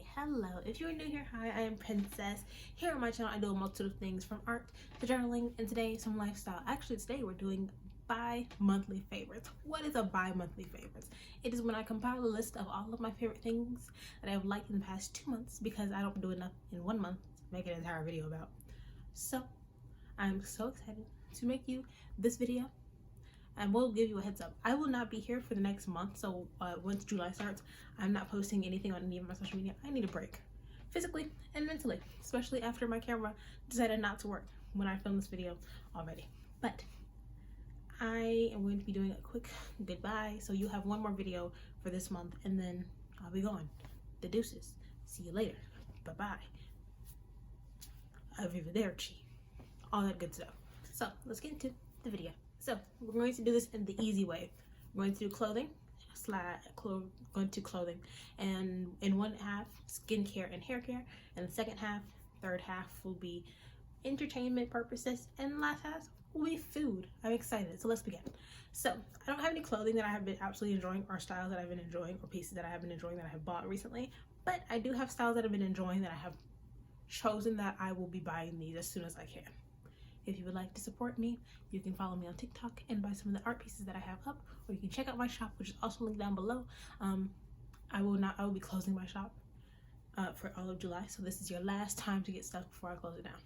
Hello. If you're new here, hi, I am Princess. Here on my channel, I do a multitude of things from art to journaling and today some lifestyle. Actually, today we're doing bi-monthly favorites. What is a bi-monthly favorites? It is when I compile a list of all of my favorite things that I've liked in the past 2 months because I don't do enough in 1 month to make an entire video about. So, I'm so excited to make you this video. And we'll give you a heads up. I will not be here for the next month, so once July starts, I'm not posting anything on any of my social media. I need a break, physically and mentally, especially after my camera decided not to work when I filmed this video already. But I am going to be doing a quick goodbye, so you have one more video for this month, and then I'll be gone. The deuces. See you later. Bye-bye. Arrivederci. All that good stuff. So, let's get into the video. So we're going to do this in the easy way. We're going to do clothing, and in one half skincare and hair care, and the third half will be entertainment purposes, and the last half will be food. I'm excited, so let's begin. So I don't have any clothing that I have been absolutely enjoying, or styles that I've been enjoying, or pieces that I have been enjoying that I have bought recently, but I do have styles that I've been enjoying that I have chosen that I will be buying these as soon as I can. If you would like to support me, you can follow me on TikTok and buy some of the art pieces that I have up, or you can check out my shop, which is also linked down below. I will be closing my shop for all of July, so this is your last time to get stuff before I close it down.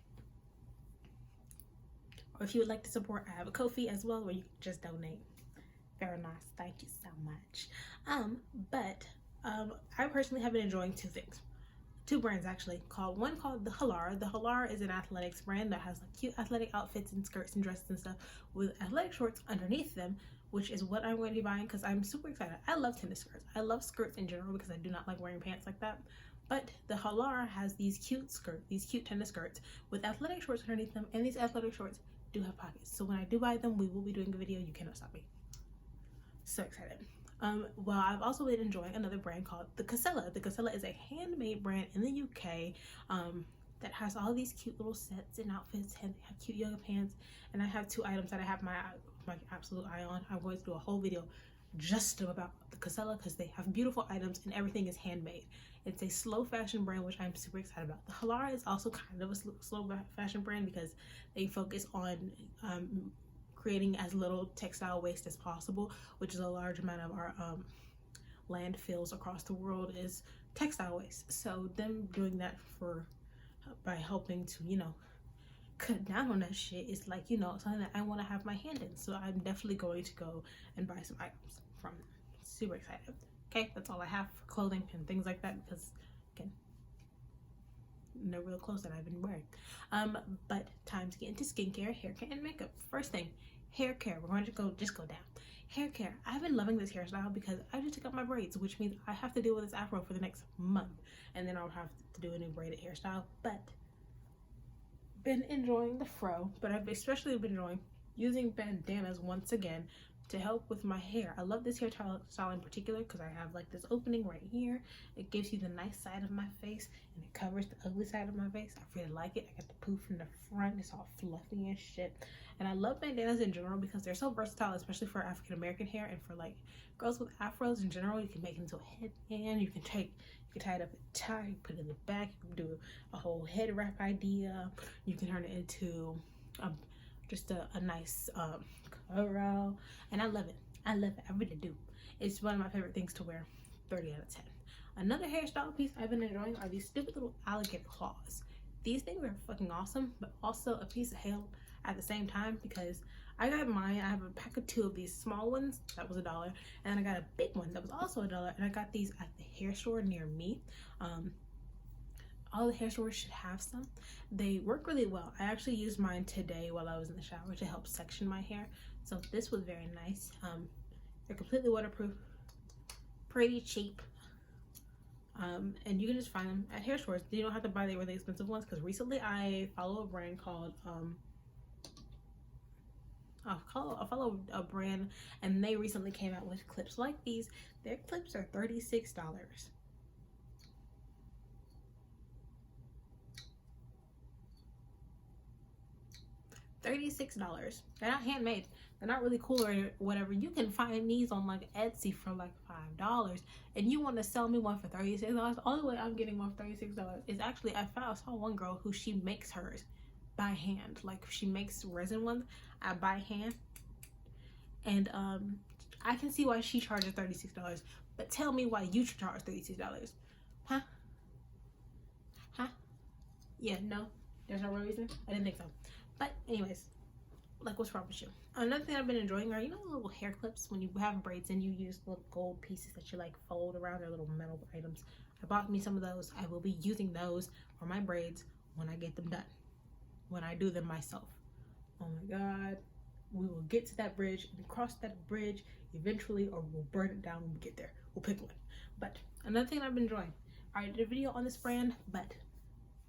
Or if you would like to support, I have a Ko-fi as well, where you can just donate. Very nice, thank you so much. I personally have been enjoying two brands actually. One called the Halar. The Halar is an athletics brand that has like cute athletic outfits and skirts and dresses and stuff with athletic shorts underneath them, which is what I'm going to be buying because I'm super excited. I love tennis skirts. I love skirts in general because I do not like wearing pants like that. But the Halar has these cute tennis skirts with athletic shorts underneath them, and these athletic shorts do have pockets. So when I do buy them, we will be doing a video. You cannot stop me. So excited. Well, I've also been enjoying another brand called the Casella. The Casella is a handmade brand in the UK that has all these cute little sets and outfits, and they have cute yoga pants. And I have 2 items that I have my absolute eye on. I'm going to do a whole video just about the Casella because they have beautiful items and everything is handmade. It's a slow fashion brand, which I'm super excited about. The Halara is also kind of a slow fashion brand because they focus on creating as little textile waste as possible, which is a large amount of our landfills across the world is textile waste. So them doing that by helping to, cut down on that shit is like, something that I want to have my hand in. So I'm definitely going to go and buy some items from them. Super excited. Okay, that's all I have for clothing and things like that because, again, no real clothes that I've been wearing. But time to get into skincare, hair care, and makeup. First thing, hair care. We're going to go down. Hair care. I've been loving this hairstyle because I just took out my braids, which means I have to deal with this afro for the next month, and then I'll have to do a new braided hairstyle. But been enjoying the fro, but I've especially been enjoying using bandanas once again to help with my hair. I love this hairstyle in particular because I have like this opening right here. It gives you the nice side of my face and it covers the ugly side of my face. I really like it. I got the poof in the front. It's all fluffy and shit. And I love bandanas in general because they're so versatile, especially for African American hair and for like girls with afros in general. You can make it into a headband. You can tie it up and tie, put it in the back. You can do a whole head wrap idea. You can turn it into just a nice coverall, and I love it. I really do. It's one of my favorite things to wear. 30 out of 10. Another hairstyle piece I've been enjoying are these stupid little alligator claws. These things are fucking awesome, but also a piece of hell at the same time because I got mine. I have a pack of 2 of these small ones that was $1, and I got a big one that was also $1, and I got these at the hair store near me. All the hair stores should have some. They work really well. I actually used mine today while I was in the shower to help section my hair. So this was very nice. They're completely waterproof, pretty cheap. And you can just find them at hair stores. You don't have to buy the really expensive ones because recently I follow a brand called I follow a brand, and they recently came out with clips like these. Their clips are $36. $36. They're not handmade. They're not really cool or whatever. You can find these on like Etsy for like $5, and you want to sell me one for $36. The only way I'm getting one for $36 is actually I saw one girl who she makes hers by hand. Like she makes resin ones by hand, and I can see why she charges $36. But tell me why you charge $36, huh? Huh? Yeah, no, there's no real reason. I didn't think so. But anyways, like, what's wrong with you? Another thing I've been enjoying are, you know, little hair clips when you have braids and you use little gold pieces that you like fold around, their little metal items. I bought me some of those. I will be using those for my braids when I get them done, when I do them myself. Oh my God, we will get to that bridge and cross that bridge eventually, or we'll burn it down when we get there. We'll pick one. But another thing I've been enjoying, I did a video on this brand, but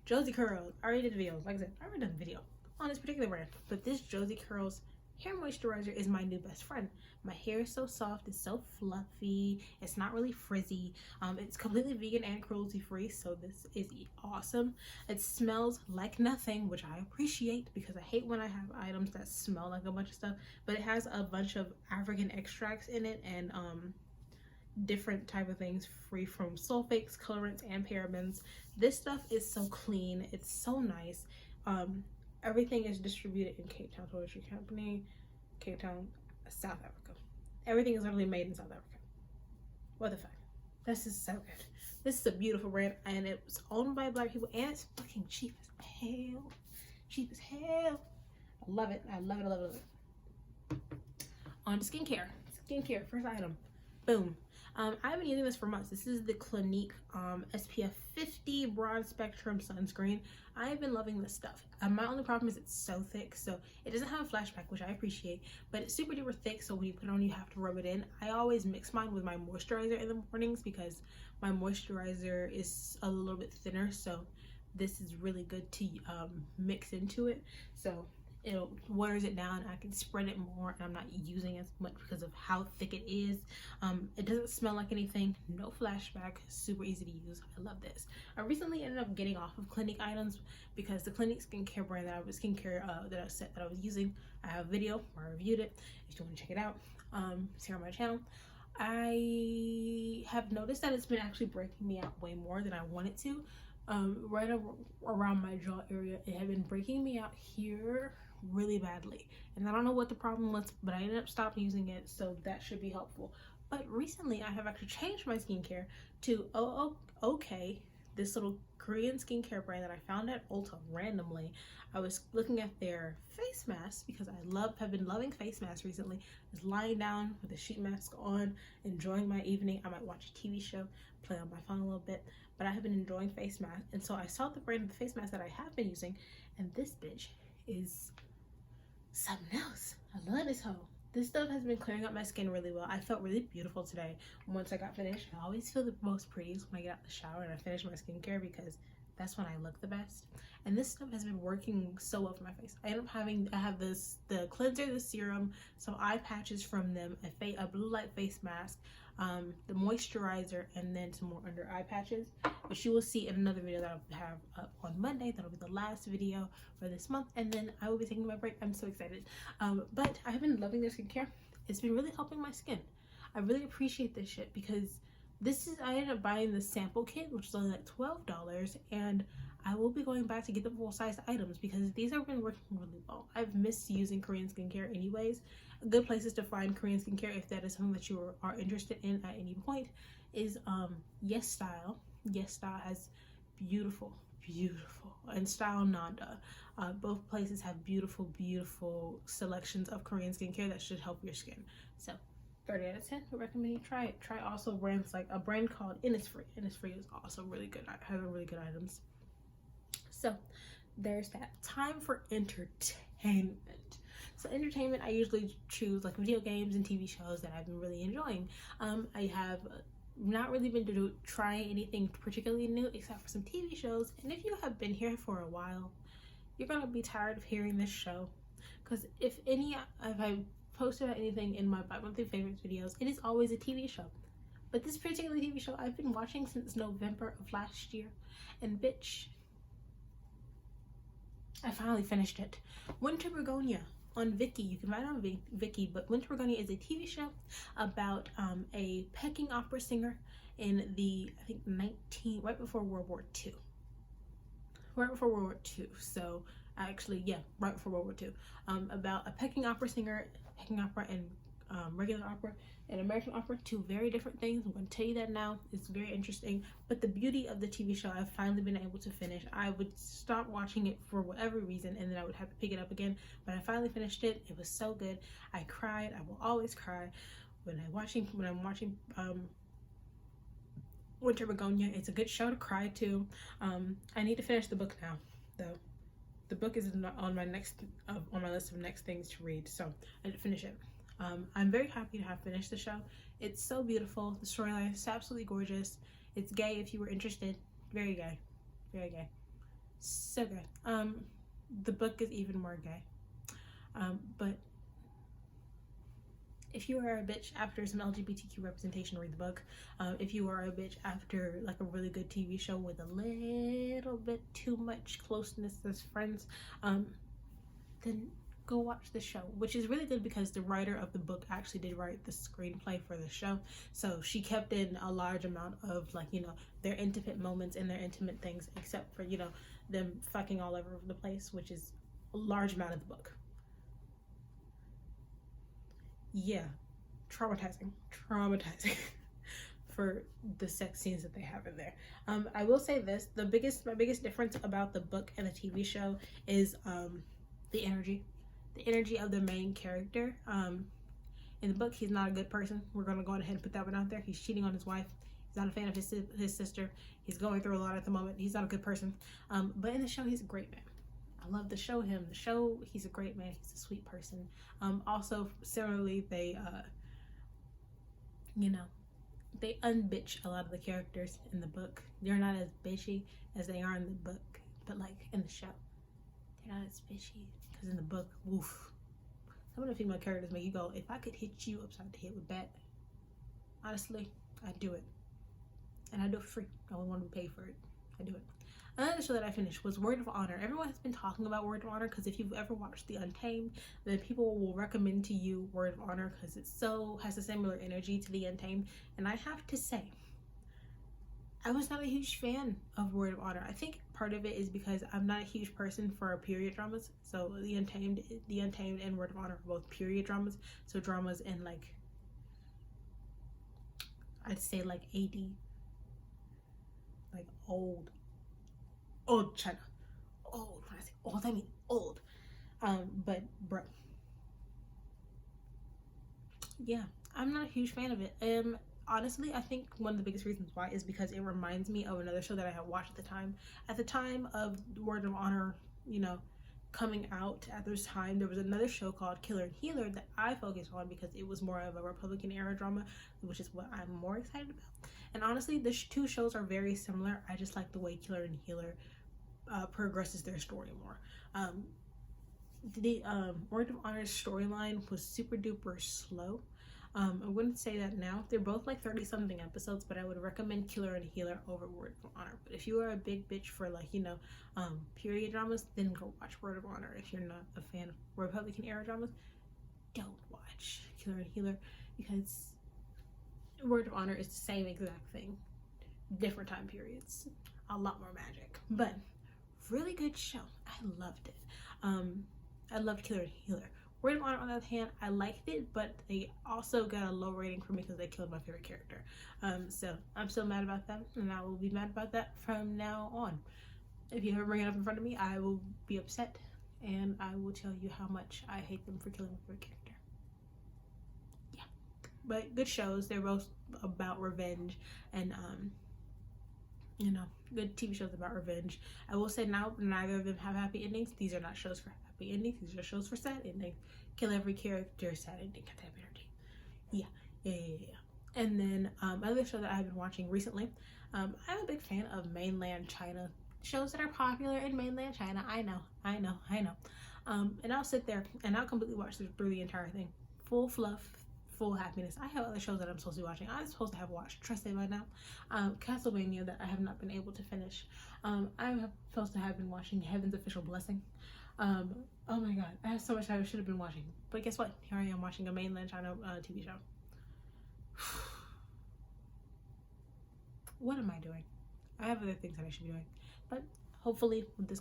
Josie Curls, I already did a video. Like I said, I already did a video on this particular brand, but this Josie Curls hair moisturizer is my new best friend. My hair is so soft, it's so fluffy, it's not really frizzy. It's completely vegan and cruelty free, so this is awesome. It smells like nothing, which I appreciate because I hate when I have items that smell like a bunch of stuff, but it has a bunch of African extracts in it and different type of things free from sulfates, colorants, and parabens. This stuff is so clean, it's so nice. Everything is distributed in Cape Town Toiletry Company, Cape Town, South Africa. Everything is literally made in South Africa. What the fuck? This is so good. This is a beautiful brand, and it's owned by Black people, and it's fucking cheap as hell. Cheap as hell. I love it. I love it. I love it. I love it. On to skincare. Skincare, first item. Boom. I've been using this for months. This is the Clinique SPF 50 broad spectrum sunscreen. I've been loving this stuff. My only problem is it's so thick, so it doesn't have a flashback, which I appreciate, but it's super duper thick, so when you put it on you have to rub it in. I always mix mine with my moisturizer in the mornings because my moisturizer is a little bit thinner, so this is really good to mix into it. So it waters it down. I can spread it more, and I'm not using as much because of how thick it is. It doesn't smell like anything, no flashback, super easy to use. I love this. I recently ended up getting off of Clinique items because the Clinique skincare brand that I was using, I have a video where I reviewed it. If you want to check it out, it's here on my channel. I have noticed that it's been actually breaking me out way more than I wanted to. Right around my jaw area, it had been breaking me out here really badly, and I don't know what the problem was, but I ended up stopping using it, so that should be helpful. But recently I have actually changed my skincare to OK, this little Korean skincare brand that I found at Ulta randomly. I was looking at their face masks because have been loving face masks recently. I was lying down with a sheet mask on, enjoying my evening. I might watch a TV show, play on my phone a little bit, but I have been enjoying face masks, and so I saw the brand of the face mask that I have been using, and this bitch is something else. I love this hoe. This stuff has been clearing up my skin really well. I felt really beautiful today once I got finished. I always feel the most prettiest when I get out the shower and I finish my skincare because that's when I look the best. And this stuff has been working so well for my face. I have the cleanser, the serum, some eye patches from them, a blue light face mask, the moisturizer, and then some more under eye patches, which you will see in another video that I'll have up on Monday. That'll be the last video for this month, and then I will be taking my break. I'm so excited. But I have been loving their skincare. It's been really helping my skin. I really appreciate this shit because I ended up buying the sample kit, which is only like $12, and I will be going back to get the full-size items because these have been working really well. I've missed using Korean skincare anyways. Good places to find Korean skincare, if that is something that you are interested in at any point, is Yes Style. Yes Style has beautiful, and Style Nanda. Both places have beautiful selections of Korean skincare that should help your skin. So 30 out of 10, I recommend you try it. Try also brands like a brand called Innisfree. Innisfree is also really good. It has really good items. So there's that. Time for entertainment. So entertainment, I usually choose like video games and TV shows that I've been really enjoying. I have not really been trying anything particularly new except for some TV shows. And if you have been here for a while, you're gonna be tired of hearing this show. Because if I posted anything in my bi-monthly favorites videos, it is always a TV show. But this particular TV show I've been watching since November of last year. And bitch, I finally finished it. Winter Begonia on Viki. You can find it on Viki, but Winter Begonia is a TV show about a pecking opera singer in the, I think, right before World War II. Right before World War II. So actually, yeah, right before World War II. About a pecking opera singer, pecking opera and regular opera and American opera, two very different things. I'm going to tell you that now. It's very interesting. But the beauty of the TV show, I've finally been able to finish. I would stop watching it for whatever reason, and then I would have to pick it up again. But I finally finished it. It was so good. I cried. I will always cry when I'm watching Winter Begonia. It's a good show to cry to. I need to finish the book now, though. The book is on my list of next things to read, so I need to finish it. I'm very happy to have finished the show. It's so beautiful. The storyline is absolutely gorgeous. It's gay if you were interested. Very gay. Very gay. So good. The book is even more gay. But if you are a bitch after some LGBTQ representation, read the book. If you are a bitch after like a really good TV show with a little bit too much closeness as friends, then go watch the show, which is really good because the writer of the book actually did write the screenplay for the show. So she kept in a large amount of, like, you know, their intimate moments and their intimate things, except for, you know, them fucking all over the place, which is a large amount of the book. Yeah, traumatizing for the sex scenes that they have in there. I will say this: my biggest difference about the book and the TV show is the energy of the main character. In the book, he's not a good person. We're gonna go ahead and put that one out there. He's cheating on his wife. He's not a fan of his sister. He's going through a lot at the moment. He's not a good person. But in the show, he's a great man. I love to show him. The show, he's a great man. He's a sweet person. Also, similarly, they, you know, they unbitch a lot of the characters in the book. They're not as bitchy as they are in the book, but like in the show, they're not as bitchy. Because in the book, woof, some of the female characters make you go, if I could hit you upside the head with that, honestly, I'd do it. And I do it for free. I wouldn't want to be paid for it. I do it. Another show that I finished was Word of Honor. Everyone has been talking about Word of Honor because if you've ever watched The Untamed, then people will recommend to you Word of Honor because it has a similar energy to The Untamed. And I have to say, I was not a huge fan of Word of Honor. I think part of it is because I'm not a huge person for period dramas. So The Untamed and Word of Honor are both period dramas. So dramas in, like, I'd say like AD, like old China. Old. When I say old, I mean old. But bro, yeah, I'm not a huge fan of it. Honestly, I think one of the biggest reasons why is because it reminds me of another show that I had watched at the time. At the time of Word of Honor, you know, coming out at this time, there was another show called Killer and Healer that I focused on because it was more of a Republican era drama, which is what I'm more excited about. And honestly, the two shows are very similar. I just like the way Killer and Healer progresses their story more. The Word of Honor's storyline was super duper slow. I wouldn't say that now. They're both like 30-something episodes, but I would recommend Killer and Healer over Word of Honor. But if you are a big bitch for, like, you know, period dramas, then go watch Word of Honor. If you're not a fan of Republican era dramas, don't watch Killer and Healer because Word of Honor is the same exact thing, different time periods, a lot more magic, but really good show. I loved it. I loved Killer and Healer. Word of Honor, on the other hand, I liked it, but they also got a low rating for me because they killed my favorite character. So I'm still mad about that, and I will be mad about that from now on. If you ever bring it up in front of me, I will be upset, and I will tell you how much I hate them for killing my favorite character. Yeah, but good shows. They're both about revenge, and you know, good TV shows about revenge. I will say now, neither of them have happy endings. These are not shows for happy endings. These are shows for sad endings. Kill every character, sad ending type energy. Yeah. And then another show that I've been watching recently. I'm a big fan of mainland China shows that are popular in mainland China. I know. And I'll sit there and I'll completely watch through the entire thing. Full fluff, full happiness. I have other shows that I'm supposed to be watching. I'm supposed to have watched, trust me by now, Castlevania, that I have not been able to finish. I'm supposed to have been watching Heaven's Official Blessing. Oh my god, I have so much I should have been watching. But guess what? Here I am watching a mainland China TV show. What am I doing? I have other things that I should be doing. But hopefully with this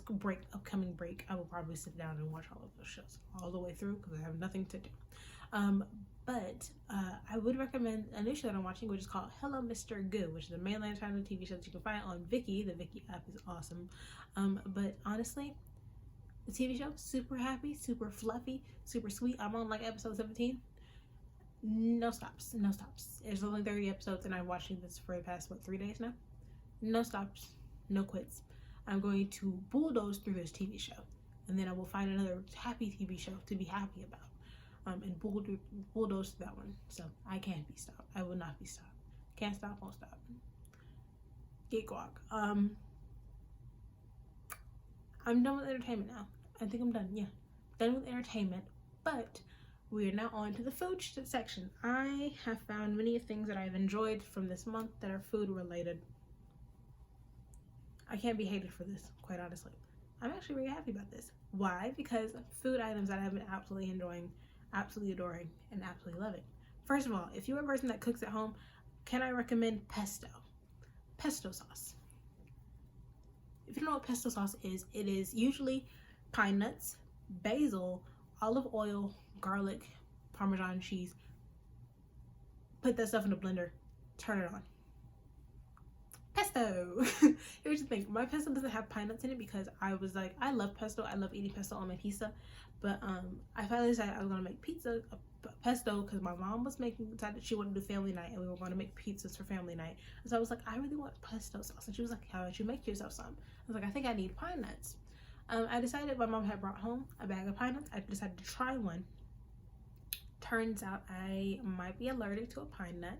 upcoming break, I will probably sit down and watch all of those shows all the way through because I have nothing to do. But I would recommend a new show that I'm watching, which is called Hello Mr. Good, which is a mainland China TV show that you can find on Viki. The Viki app is awesome. But honestly, the TV show, super happy, super fluffy, super sweet. I'm on like episode 17. No stops. There's only 30 episodes and I'm watching this for the past, 3 days now? No stops, no quits. I'm going to bulldoze through this TV show, and then I will find another happy TV show to be happy about, and bulldoze through that one. So I can't be stopped. I will not be stopped. Can't stop, won't stop. Get guac. I'm done with entertainment now. I think I'm done. Yeah, done with entertainment. But we are now on to the food section. I have found many things that I've enjoyed from this month that are food related. I can't be hated for this, quite honestly. I'm actually really happy about this. Why? Because food items that I've been absolutely enjoying, absolutely adoring, and absolutely loving. First of all, if you're a person that cooks at home, can I recommend pesto? Pesto sauce. If you don't know what pesto sauce is, it is usually pine nuts, basil, olive oil, garlic, Parmesan cheese. Put that stuff in a blender, turn it on. Pesto. Here's the thing, my pesto doesn't have pine nuts in it because I was like, I love pesto, I love eating pesto on my pizza, but I finally decided I was gonna make pesto because my mom was decided she wanted to do family night and we were going to make pizzas for family night. And so I was like, I really want pesto sauce, and she was like, how about you make yourself some? I was like, I think I need pine nuts. I decided, my mom had brought home a bag of pine nuts. I decided to try one. Turns out I might be allergic to a pine nut.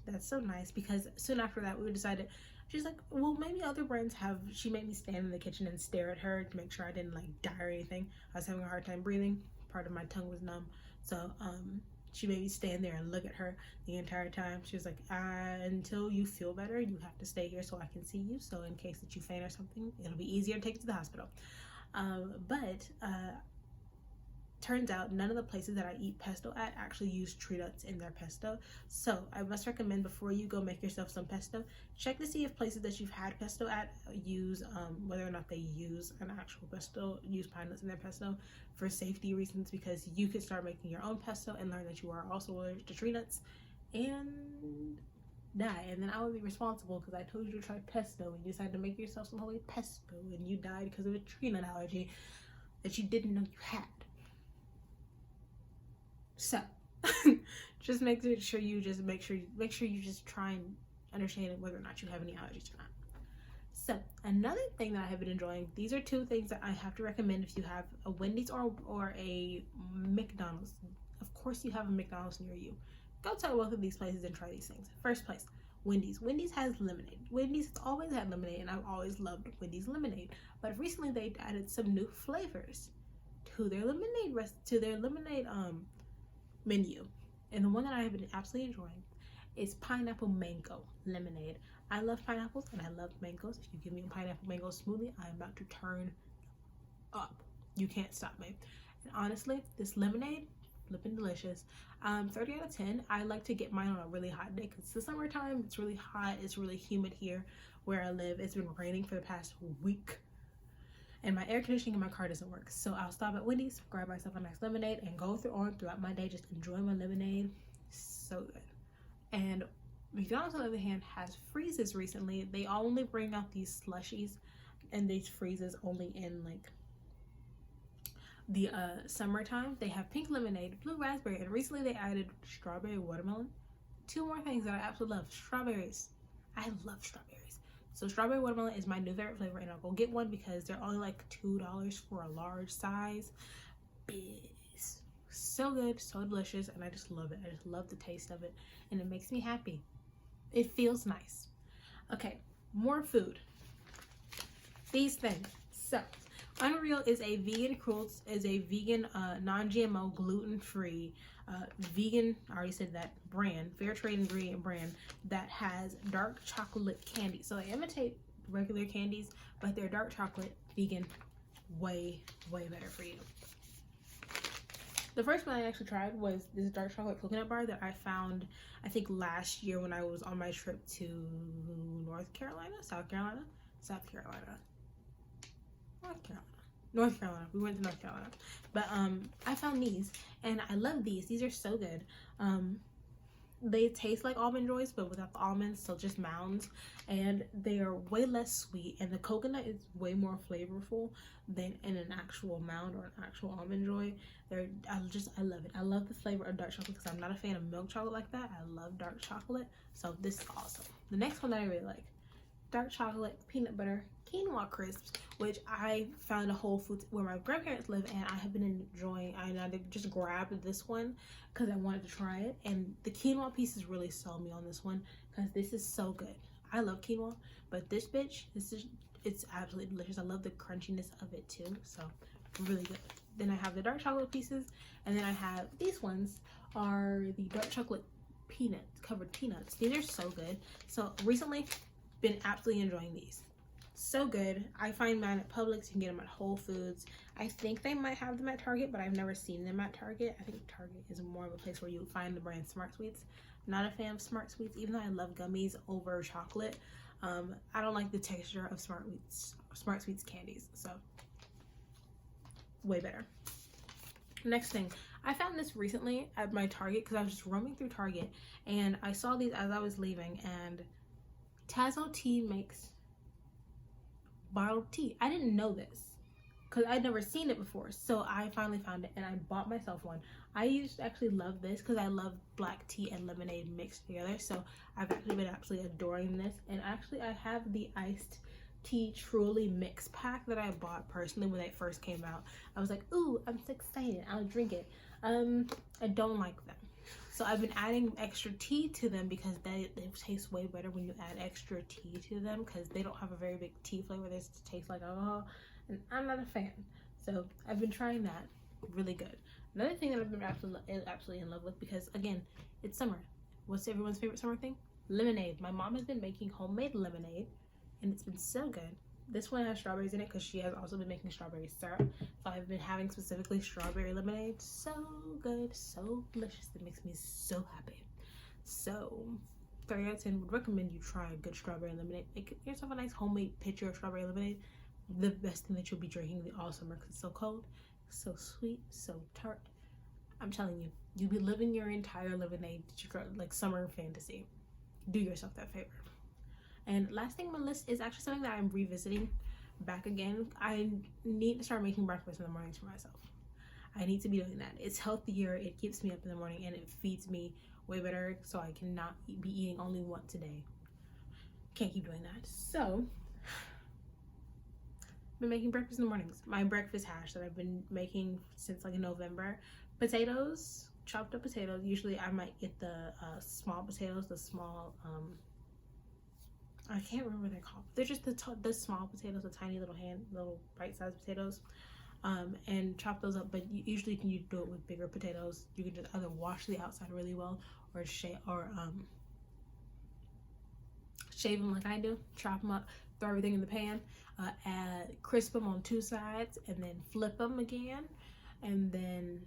That's so nice, because soon after that we decided, she's like, well, maybe other brands have, she made me stand in the kitchen and stare at her to make sure I didn't like die or anything. I was having a hard time breathing, part of my tongue was numb, so she made me stand there and look at her the entire time. She was like, until you feel better, you have to stay here so I can see you, so in case that you faint or something, it'll be easier to take you to the hospital. Turns out none of the places that I eat pesto at actually use tree nuts in their pesto. So I must recommend, before you go make yourself some pesto, check to see if places that you've had pesto at use, whether or not they use an actual pesto, use pine nuts in their pesto for safety reasons, because you could start making your own pesto and learn that you are also allergic to tree nuts and die. And then I would be responsible because I told you to try pesto and you decided to make yourself some holy pesto and you died because of a tree nut allergy that you didn't know you had. So just make sure you just try and understand whether or not you have any allergies or not. So another thing that I have been enjoying, these are two things that I have to recommend if you have a Wendy's or a McDonald's. Of course you have a McDonald's near you. Go to both of these places and try these things. First place, Wendy's. Wendy's has lemonade. Wendy's has always had lemonade, and I've always loved Wendy's lemonade. But recently they added some new flavors to their lemonade menu, and the one that I have been absolutely enjoying is pineapple mango lemonade. I love pineapples and I love mangoes. If you give me a pineapple mango smoothie, I'm about to turn up. You can't stop me. And honestly, this lemonade, flipping delicious. 30 out of 10. I like to get mine on a really hot day because it's the summertime. It's really hot. It's really humid here where I live. It's been raining for the past week, and my air conditioning in my car doesn't work. So I'll stop at Wendy's, grab myself a nice lemonade, and go throughout my day, just enjoy my lemonade. So good. And McDonald's, on the other hand, has freezes recently. They only bring out these slushies and these freezes only in like the summertime. They have pink lemonade, blue raspberry, and recently they added strawberry watermelon. Two more things that I absolutely love. Strawberries. I love strawberries. So strawberry watermelon is my new favorite flavor, and I'll go get one because they're only like $2 for a large size. Biz. So good, so delicious, and I just love it. I just love the taste of it, and it makes me happy. It feels nice. Okay, more food. These things. So Unreal is a vegan, non-GMO, gluten-free, vegan, I already said that, brand, fair trade ingredient brand that has dark chocolate candy. So they imitate regular candies, but they're dark chocolate, vegan, way better for you. The first one I actually tried was this dark chocolate coconut bar that I found, I think last year when I was on my trip to North Carolina. We went to North Carolina. But I found these and I love these. These are so good. They taste like Almond Joys, but without the almonds, so just mounds, and they are way less sweet, and the coconut is way more flavorful than in an actual mound or an actual Almond Joy. I love it. I love the flavor of dark chocolate because I'm not a fan of milk chocolate like that. I love dark chocolate, so this is awesome. The next one that I really like, dark chocolate peanut butter quinoa crisps, which I found a Whole Foods where my grandparents live, and I have been enjoying. I just grabbed this one because I wanted to try it, and the quinoa pieces really sold me on this one because this is so good. I love quinoa, but it's absolutely delicious. I love the crunchiness of it too, so really good. Then I have the dark chocolate pieces, and then I have these ones are the dark chocolate covered peanuts. These are so good. So recently been absolutely enjoying these. So good. I find mine at Publix. You can get them at Whole Foods. I think they might have them at Target, but I've never seen them at Target. I think Target is more of a place where you find the brand Smart Sweets. Not a fan of Smart Sweets, even though I love gummies over chocolate. I don't like the texture of Smart Sweets candies, so way better. Next thing, I found this recently at my Target because I was just roaming through Target and I saw these as I was leaving, and Tazo Tea makes bottled tea. I didn't know this because I'd never seen it before, so I finally found it and I bought myself one. I used to actually love this because I love black tea and lemonade mixed together, so I've actually been absolutely adoring this. And actually I have the iced tea truly mix pack that I bought personally when they first came out. I was like, ooh, I'm so excited, I'll drink it. I don't like them, so I've been adding extra tea to them because they taste way better when you add extra tea to them because they don't have a very big tea flavor. They just taste like alcohol, and I'm not a fan. So I've been trying that. Really good. Another thing that I've been absolutely in love with, because again, it's summer. What's everyone's favorite summer thing? Lemonade. My mom has been making homemade lemonade and it's been so good. This one has strawberries in it because she has also been making strawberry syrup. So I've been having specifically strawberry lemonade. So good, so delicious. It makes me so happy. So 3 out of 10 would recommend you try a good strawberry lemonade. Make yourself a nice homemade pitcher of strawberry lemonade. The best thing that you'll be drinking all summer because it's so cold, so sweet, so tart. I'm telling you, you'll be living your entire lemonade like summer fantasy. Do yourself that favor. And last thing on my list is actually something that I'm revisiting back again. I need to start making breakfast in the mornings for myself. I need to be doing that. It's healthier, it keeps me up in the morning, and it feeds me way better, so I cannot be eating only once a day. Can't keep doing that. So I've been making breakfast in the mornings. My breakfast hash that I've been making since like November. Potatoes, chopped up potatoes. Usually I might get the small potatoes, the small I can't remember what they're called. They're just the small potatoes, the tiny little bite-sized potatoes, and chop those up. But usually you do it with bigger potatoes. You can just either wash the outside really well, or shave them like I do. Chop them up, throw everything in the pan, crisp them on 2 sides, and then flip them again, and then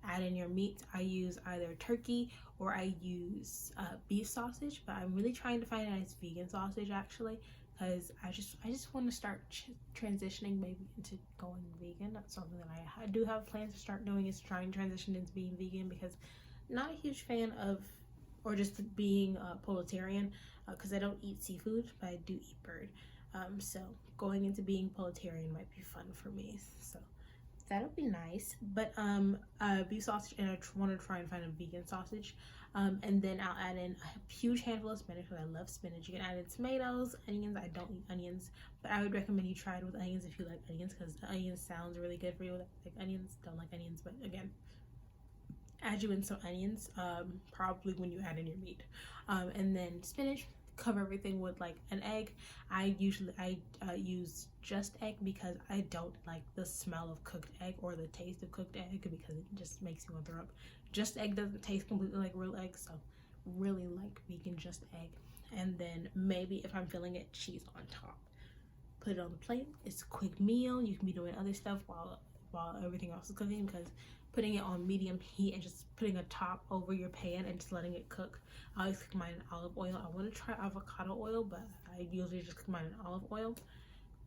add in your meat. I use either turkey or I use beef sausage, but I'm really trying to find a nice vegan sausage actually, because I just want to start transitioning maybe into going vegan. That's something that I do have plans to start doing, is trying to transition into being vegan, because I'm not a huge fan of, or just being proletarian, because I don't eat seafood, but I do eat bird. So going into being proletarian might be fun for me. So that'll be nice. But beef sausage, and I want to try and find a vegan sausage. And then I'll add in a huge handful of spinach because I love spinach. You can add in tomatoes, onions. I don't eat onions, but I would recommend you try it with onions if you like onions, because the onions sounds really good for you. Like onions, don't like onions, but again, add you in some onions, probably when you add in your meat. And then spinach, cover everything with like an egg. I use just egg because I don't like the smell of cooked egg or the taste of cooked egg because it just makes me want to throw up. Just egg doesn't taste completely like real egg, so really like vegan just egg. And then maybe if I'm feeling it, cheese on top. Put it on the plate. It's a quick meal. You can be doing other stuff while everything else is cooking, because putting it on medium heat and just putting a top over your pan and just letting it cook. I always cook mine in olive oil. I want to try avocado oil, but I usually just cook mine in olive oil.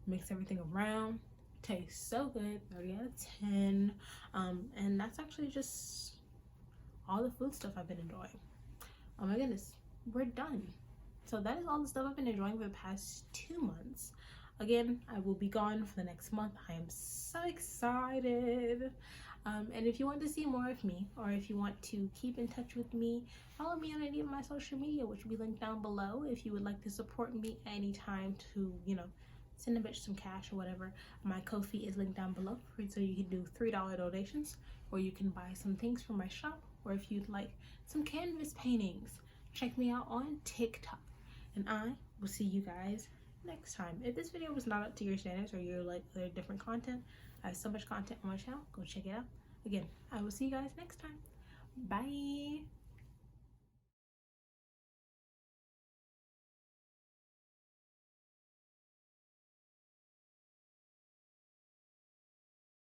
Mix everything around. Tastes so good. 30 out of 10. And that's actually just all the food stuff I've been enjoying. Oh my goodness, we're done. So that is all the stuff I've been enjoying for the past 2 months. Again, I will be gone for the next month. I am so excited. And if you want to see more of me, or if you want to keep in touch with me, follow me on any of my social media, which will be linked down below. If you would like to support me anytime to, you know, send a bitch some cash or whatever, my Ko-fi is linked down below. So you can do $3 donations, or you can buy some things from my shop, or if you'd like some canvas paintings, check me out on TikTok. And I will see you guys next time. If this video was not up to your standards, or you're like other different content, I have so much content on my channel. Go check it out. Again, I will see you guys next time. Bye.